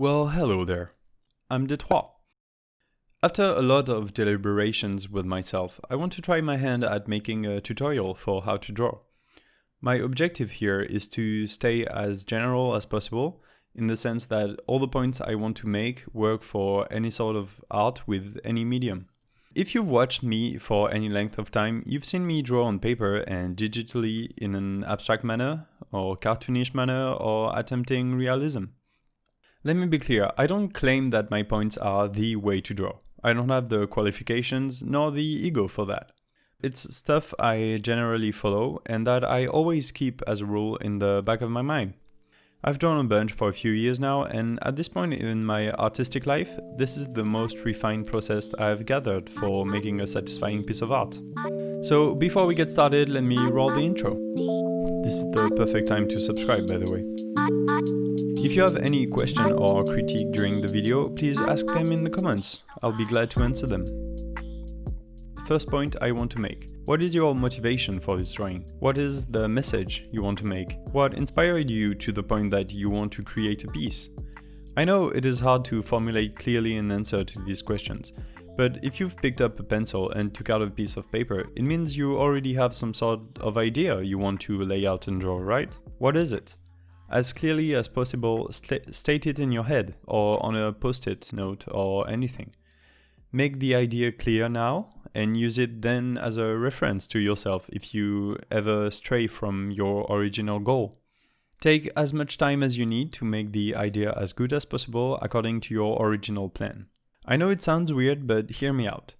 Well, hello there. I'm Detroit. After a lot of deliberations with myself, I want to try my hand at making a tutorial for how to draw. My objective here is to stay as general as possible, in the sense that all the points I want to make work for any sort of art with any medium. If you've watched me for any length of time, you've seen me draw on paper and digitally in an abstract manner, or cartoonish manner, or attempting realism. Let me be clear, I don't claim that my points are the way to draw. I don't have the qualifications nor the ego for that. It's stuff I generally follow and that I always keep as a rule in the back of my mind. I've drawn a bunch for a few years now, and at this point in my artistic life, this is the most refined process I've gathered for making a satisfying piece of art. So before we get started, let me roll the intro. This is the perfect time to subscribe, by the way. If you have any question or critique during the video, please ask them in the comments. I'll be glad to answer them. First point I want to make. What is your motivation for this drawing? What is the message you want to make? What inspired you to the point that you want to create a piece? I know it is hard to formulate clearly an answer to these questions, but if you've picked up a pencil and took out a piece of paper, it means you already have some sort of idea you want to lay out and draw, right? What is it? As clearly as possible, state it in your head, or on a post-it note, or anything. Make the idea clear now, and use it then as a reference to yourself if you ever stray from your original goal. Take as much time as you need to make the idea as good as possible according to your original plan. I know it sounds weird, but hear me out.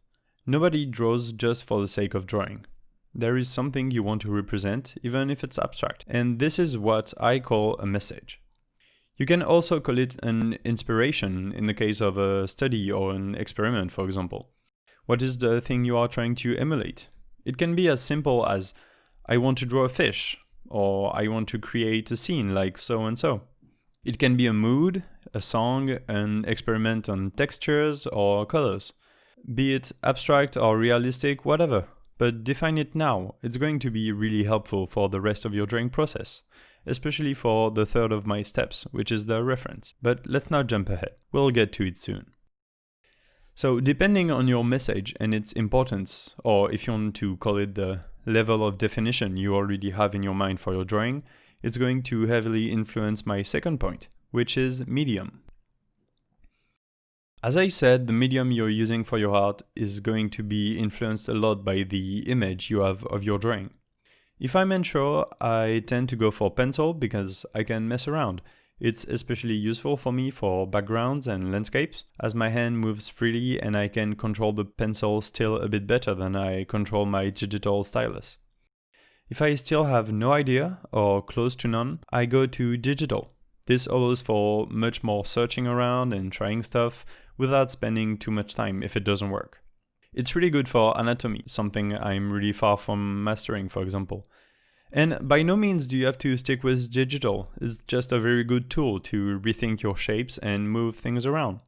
Nobody draws just for the sake of drawing. There is something you want to represent, even if it's abstract, and this is what I call a message. You can also call it an inspiration in the case of a study or an experiment, for example. What is the thing you are trying to emulate? It can be as simple as, I want to draw a fish, or I want to create a scene like so and so. It can be a mood, a song, an experiment on textures or colors. Be it abstract or realistic, whatever. But define it now. It's going to be really helpful for the rest of your drawing process, especially for the third of my steps, which is the reference. But let's not jump ahead. We'll get to it soon. So depending on your message and its importance, or if you want to call it the level of definition you already have in your mind for your drawing, it's going to heavily influence my second point, which is medium. As I said, the medium you're using for your art is going to be influenced a lot by the image you have of your drawing. If I'm unsure, I tend to go for pencil because I can mess around. It's especially useful for me for backgrounds and landscapes, as my hand moves freely and I can control the pencil still a bit better than I control my digital stylus. If I still have no idea, or close to none, I go to digital. This allows for much more searching around and trying stuff without spending too much time if it doesn't work. It's really good for anatomy, something I'm really far from mastering, for example. And by no means do you have to stick with digital. It's just a very good tool to rethink your shapes and move things around.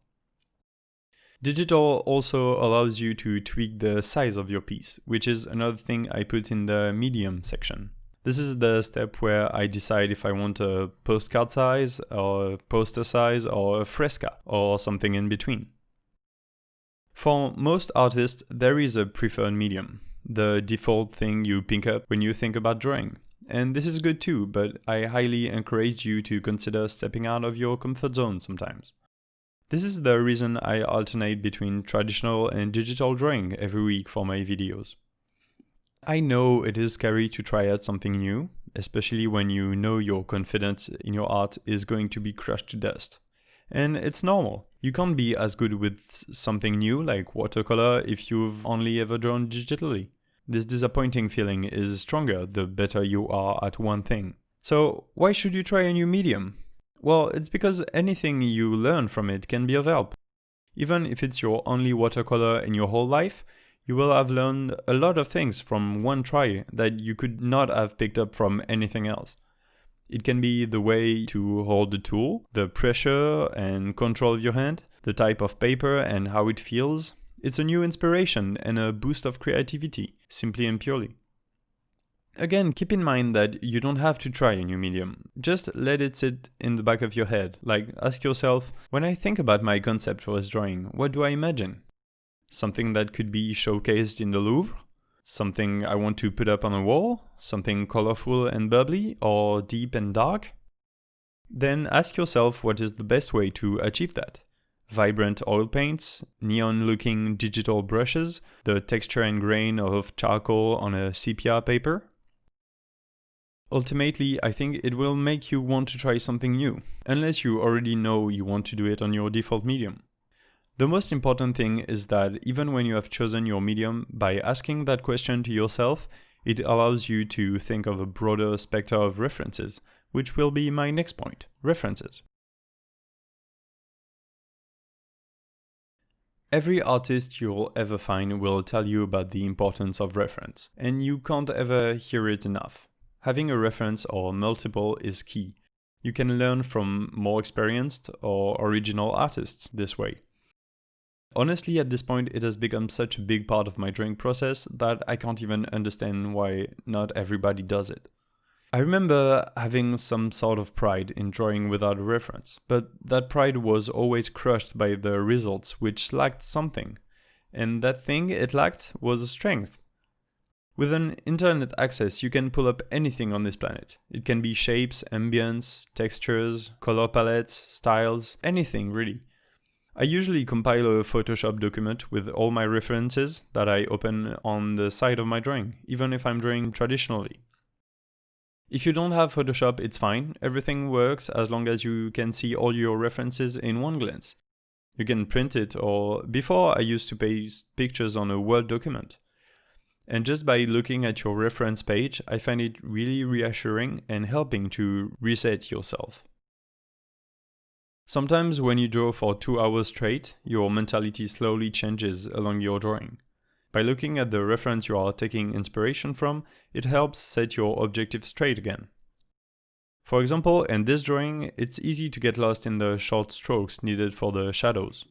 Digital also allows you to tweak the size of your piece, which is another thing I put in the medium section. This is the step where I decide if I want a postcard size, or a poster size, or a fresca, or something in between. For most artists, there is a preferred medium, the default thing you pick up when you think about drawing. And this is good too, but I highly encourage you to consider stepping out of your comfort zone sometimes. This is the reason I alternate between traditional and digital drawing every week for my videos. I know it is scary to try out something new, especially when you know your confidence in your art is going to be crushed to dust. And it's normal. You can't be as good with something new like watercolor if you've only ever drawn digitally. This disappointing feeling is stronger the better you are at one thing. So why should you try a new medium? Well, it's because anything you learn from it can be of help. Even if it's your only watercolor in your whole life, you will have learned a lot of things from one try that you could not have picked up from anything else. It can be the way to hold the tool, the pressure and control of your hand, the type of paper and how it feels. It's a new inspiration and a boost of creativity, simply and purely. Again, keep in mind that you don't have to try a new medium. Just let it sit in the back of your head. Like, ask yourself, when I think about my concept for this drawing, what do I imagine? Something that could be showcased in the Louvre? Something I want to put up on a wall? Something colorful and bubbly, or deep and dark? Then ask yourself what is the best way to achieve that. Vibrant oil paints, neon-looking digital brushes, the texture and grain of charcoal on a sepia paper? Ultimately, I think it will make you want to try something new, unless you already know you want to do it on your default medium. The most important thing is that even when you have chosen your medium, by asking that question to yourself, it allows you to think of a broader spectrum of references, which will be my next point, references. Every artist you'll ever find will tell you about the importance of reference, and you can't ever hear it enough. Having a reference or multiple is key. You can learn from more experienced or original artists this way. Honestly, at this point, it has become such a big part of my drawing process that I can't even understand why not everybody does it. I remember having some sort of pride in drawing without a reference, but that pride was always crushed by the results, which lacked something. And that thing it lacked was a strength. With an internet access, you can pull up anything on this planet. It can be shapes, ambience, textures, color palettes, styles, anything really. I usually compile a Photoshop document with all my references that I open on the side of my drawing, even if I'm drawing traditionally. If you don't have Photoshop, it's fine. Everything works as long as you can see all your references in one glance. You can print it, or before I used to paste pictures on a Word document. And just by looking at your reference page, I find it really reassuring and helping to reset yourself. Sometimes when you draw for 2 hours straight, your mentality slowly changes along your drawing. By looking at the reference you are taking inspiration from, it helps set your objective straight again. For example, in this drawing, it's easy to get lost in the short strokes needed for the shadows.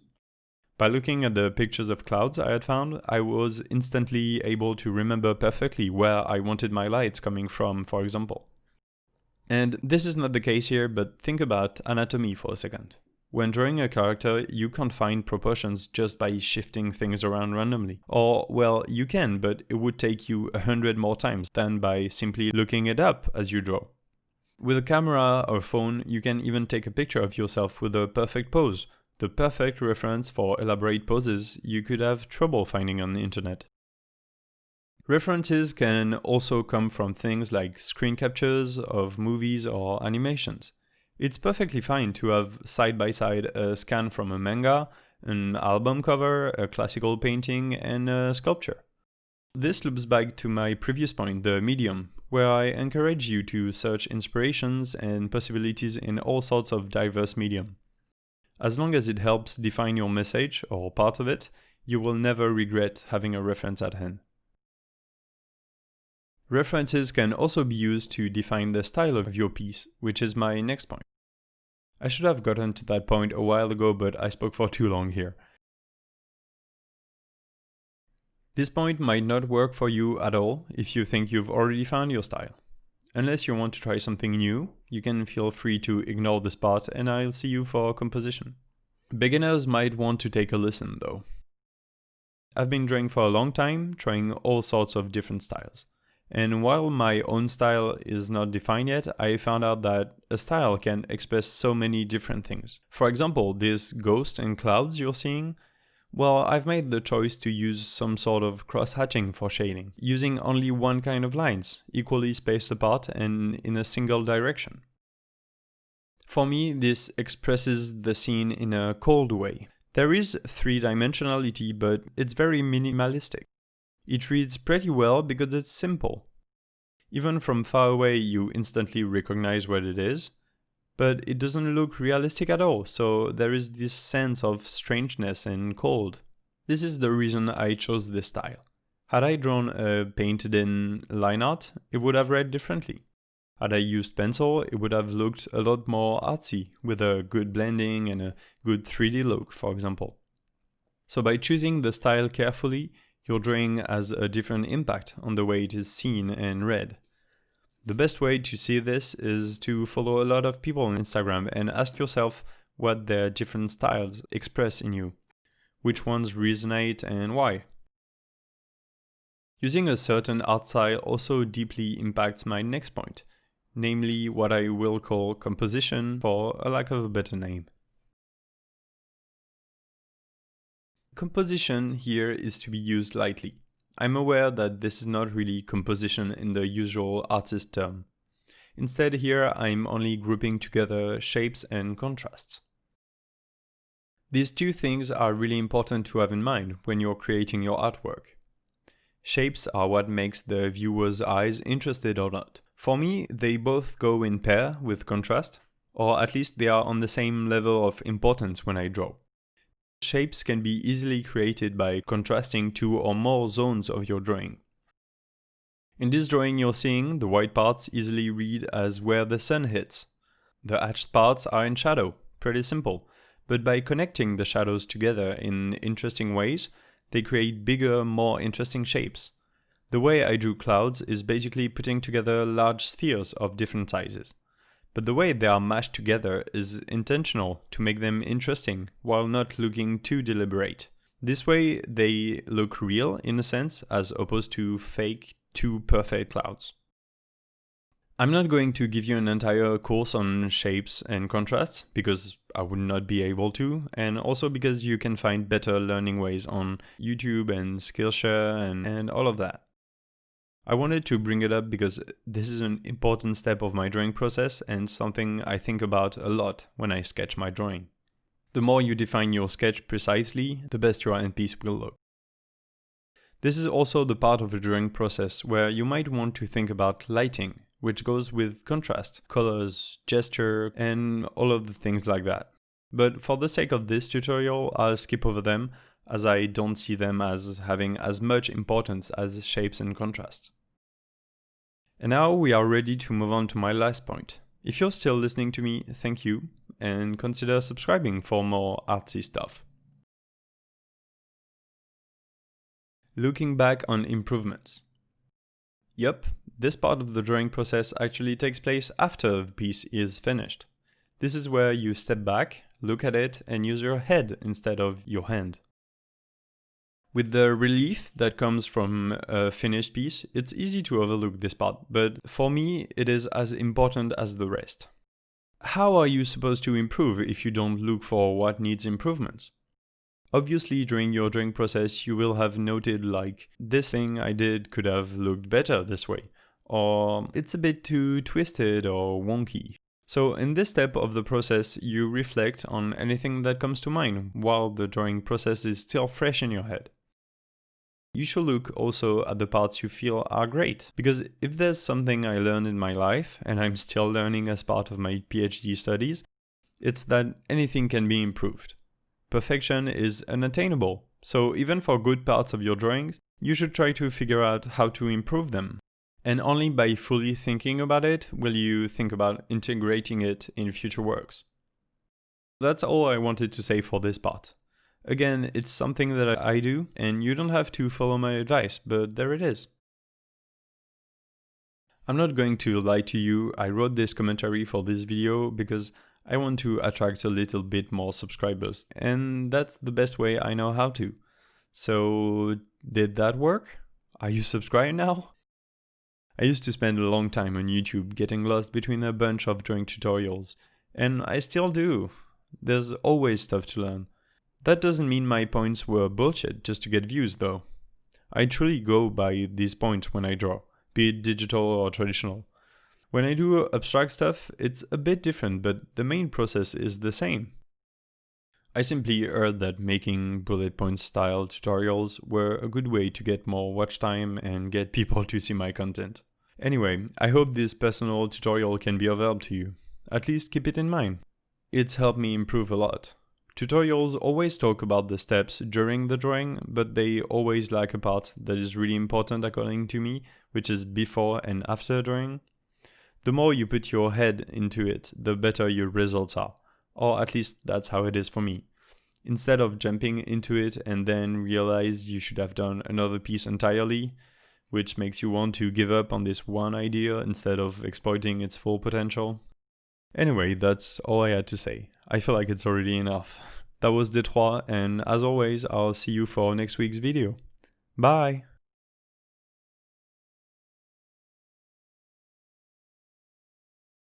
By looking at the pictures of clouds I had found, I was instantly able to remember perfectly where I wanted my lights coming from, for example. And this is not the case here, but think about anatomy for a second. When drawing a character, you can't find proportions just by shifting things around randomly. Or, well, you can, but it would take you 100 more times than by simply looking it up as you draw. With a camera or phone, you can even take a picture of yourself with a perfect pose, the perfect reference for elaborate poses you could have trouble finding on the internet. References can also come from things like screen captures of movies or animations. It's perfectly fine to have side by side a scan from a manga, an album cover, a classical painting, and a sculpture. This loops back to my previous point, the medium, where I encourage you to search inspirations and possibilities in all sorts of diverse medium. As long as it helps define your message, or part of it, you will never regret having a reference at hand. References can also be used to define the style of your piece, which is my next point. I should have gotten to that point a while ago, but I spoke for too long here. This point might not work for you at all if you think you've already found your style. Unless you want to try something new, you can feel free to ignore this part and I'll see you for composition. Beginners might want to take a listen though. I've been drawing for a long time, trying all sorts of different styles. And while my own style is not defined yet, I found out that a style can express so many different things. For example, this ghost and clouds you're seeing, well, I've made the choice to use some sort of cross-hatching for shading, using only one kind of lines, equally spaced apart and in a single direction. For me, this expresses the scene in a cold way. There is three-dimensionality, but it's very minimalistic. It reads pretty well because it's simple. Even from far away, you instantly recognize what it is, but it doesn't look realistic at all, so there is this sense of strangeness and cold. This is the reason I chose this style. Had I drawn a painted-in line art, it would have read differently. Had I used pencil, it would have looked a lot more artsy, with a good blending and a good 3D look, for example. So by choosing the style carefully, your drawing has a different impact on the way it is seen and read. The best way to see this is to follow a lot of people on Instagram and ask yourself what their different styles express in you, which ones resonate and why. Using a certain art style also deeply impacts my next point, namely what I will call composition for a lack of a better name. Composition here is to be used lightly. I'm aware that this is not really composition in the usual artist term. Instead here I'm only grouping together shapes and contrasts. These two things are really important to have in mind when you're creating your artwork. Shapes are what makes the viewer's eyes interested or not. For me, they both go in pair with contrast, or at least they are on the same level of importance when I draw. Shapes can be easily created by contrasting two or more zones of your drawing. In this drawing you're seeing, the white parts easily read as where the sun hits. The hatched parts are in shadow, pretty simple, but by connecting the shadows together in interesting ways, they create bigger, more interesting shapes. The way I drew clouds is basically putting together large spheres of different sizes. But the way they are mashed together is intentional to make them interesting while not looking too deliberate. This way they look real in a sense as opposed to fake, too perfect clouds. I'm not going to give you an entire course on shapes and contrasts because I would not be able to, and also because you can find better learning ways on YouTube and Skillshare and all of that. I wanted to bring it up because this is an important step of my drawing process and something I think about a lot when I sketch my drawing. The more you define your sketch precisely, the best your end piece will look. This is also the part of the drawing process where you might want to think about lighting, which goes with contrast, colors, gesture, and all of the things like that. But for the sake of this tutorial, I'll skip over them as I don't see them as having as much importance as shapes and contrast. And now we are ready to move on to my last point. If you're still listening to me, thank you, and consider subscribing for more artsy stuff. Looking back on improvements. Yup, this part of the drawing process actually takes place after the piece is finished. This is where you step back, look at it, and use your head instead of your hand. With the relief that comes from a finished piece, it's easy to overlook this part, but for me, it is as important as the rest. How are you supposed to improve if you don't look for what needs improvement? Obviously, during your drawing process, you will have noted like, this thing I did could have looked better this way, or it's a bit too twisted or wonky. So in this step of the process, you reflect on anything that comes to mind while the drawing process is still fresh in your head. You should look also at the parts you feel are great, because if there's something I learned in my life, and I'm still learning as part of my PhD studies, it's that anything can be improved. Perfection is unattainable, so even for good parts of your drawings, you should try to figure out how to improve them. And only by fully thinking about it will you think about integrating it in future works. That's all I wanted to say for this part. Again, it's something that I do, and you don't have to follow my advice, but there it is. I'm not going to lie to you, I wrote this commentary for this video because I want to attract a little bit more subscribers, and that's the best way I know how to. So, did that work? Are you subscribed now? I used to spend a long time on YouTube getting lost between a bunch of drawing tutorials, and I still do. There's always stuff to learn. That doesn't mean my points were bullshit just to get views though. I truly go by these points when I draw, be it digital or traditional. When I do abstract stuff, it's a bit different, but the main process is the same. I simply heard that making bullet point style tutorials were a good way to get more watch time and get people to see my content. Anyway, I hope this personal tutorial can be of help to you. At least keep it in mind. It's helped me improve a lot. Tutorials always talk about the steps during the drawing, but they always lack a part that is really important according to me, which is before and after drawing. The more you put your head into it, the better your results are. Or at least that's how it is for me. Instead of jumping into it and then realize you should have done another piece entirely, which makes you want to give up on this one idea instead of exploiting its full potential. Anyway, that's all I had to say. I feel like it's already enough. That was Détroit, and as always, I'll see you for next week's video. Bye!